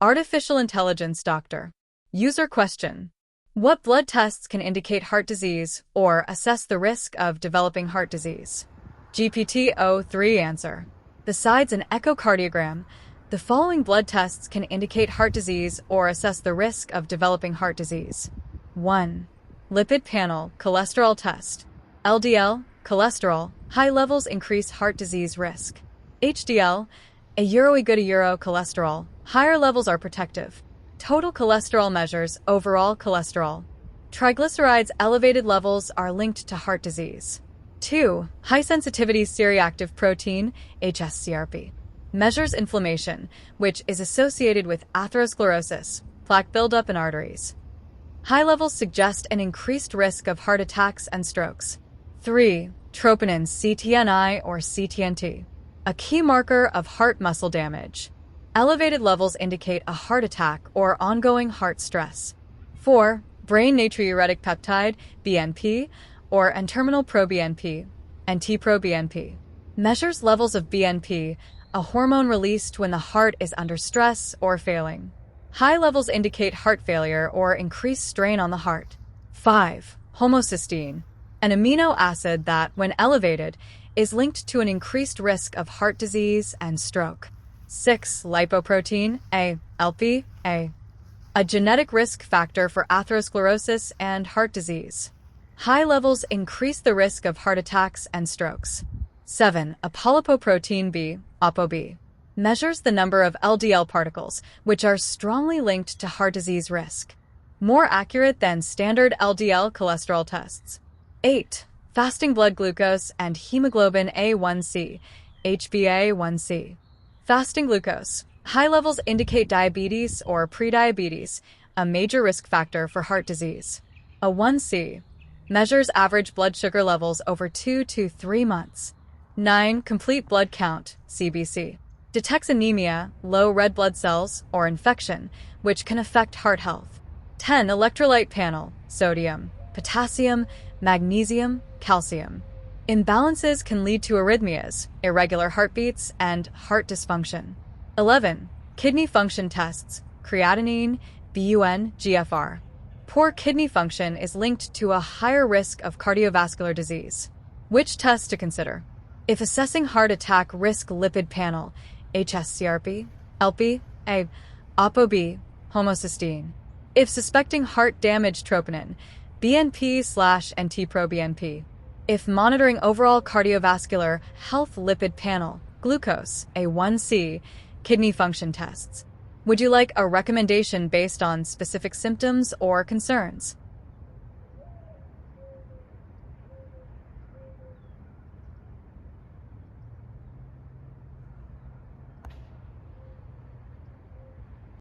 Artificial Intelligence Doctor. User question. What blood tests can indicate heart disease or assess the risk of developing heart disease? GPT-03 answer. Besides an echocardiogram, the following blood tests can indicate heart disease or assess the risk of developing heart disease. 1. Lipid panel cholesterol test. LDL, cholesterol, high levels increase heart disease risk. HDL, a good cholesterol, higher levels are protective. Total cholesterol measures overall cholesterol. Triglycerides elevated levels are linked to heart disease. 2. High-sensitivity C-reactive protein, hsCRP. Measures inflammation, which is associated with atherosclerosis, plaque buildup in arteries. High levels suggest an increased risk of heart attacks and strokes. 3. Troponin CTNI or CTNT. A key marker of heart muscle damage. Elevated levels indicate a heart attack or ongoing heart stress. 4. Brain natriuretic peptide, BNP, or N-terminal proBNP, NT-proBNP. Measures levels of BNP, a hormone released when the heart is under stress or failing. High levels indicate heart failure or increased strain on the heart. 5. Homocysteine, an amino acid that, when elevated, is linked to an increased risk of heart disease and stroke. 6. Lipoprotein A, LPA, a genetic risk factor for atherosclerosis and heart disease. High levels increase the risk of heart attacks and strokes. 7. Apolipoprotein B, ApoB, measures the number of LDL particles, which are strongly linked to heart disease risk. More accurate than standard LDL cholesterol tests. 8. Fasting blood glucose and hemoglobin A1C, HbA1c. Fasting glucose. High levels indicate diabetes or prediabetes, a major risk factor for heart disease. A1c measures average blood sugar levels over 2 to 3 months. 9. Complete blood count, CBC. Detects anemia, low red blood cells, or infection, which can affect heart health. 10. Electrolyte panel, sodium, potassium, magnesium, calcium. Imbalances can lead to arrhythmias, irregular heartbeats, and heart dysfunction. 11. Kidney function tests, creatinine, BUN, GFR. Poor kidney function is linked to a higher risk of cardiovascular disease. Which tests to consider? If assessing heart attack, risk lipid panel, hsCRP, LP, A, ApoB, homocysteine. If suspecting heart damage, troponin, BNP/NT-proBNP. If monitoring overall cardiovascular health, lipid panel, glucose, A1C, kidney function tests. Would you like a recommendation based on specific symptoms or concerns?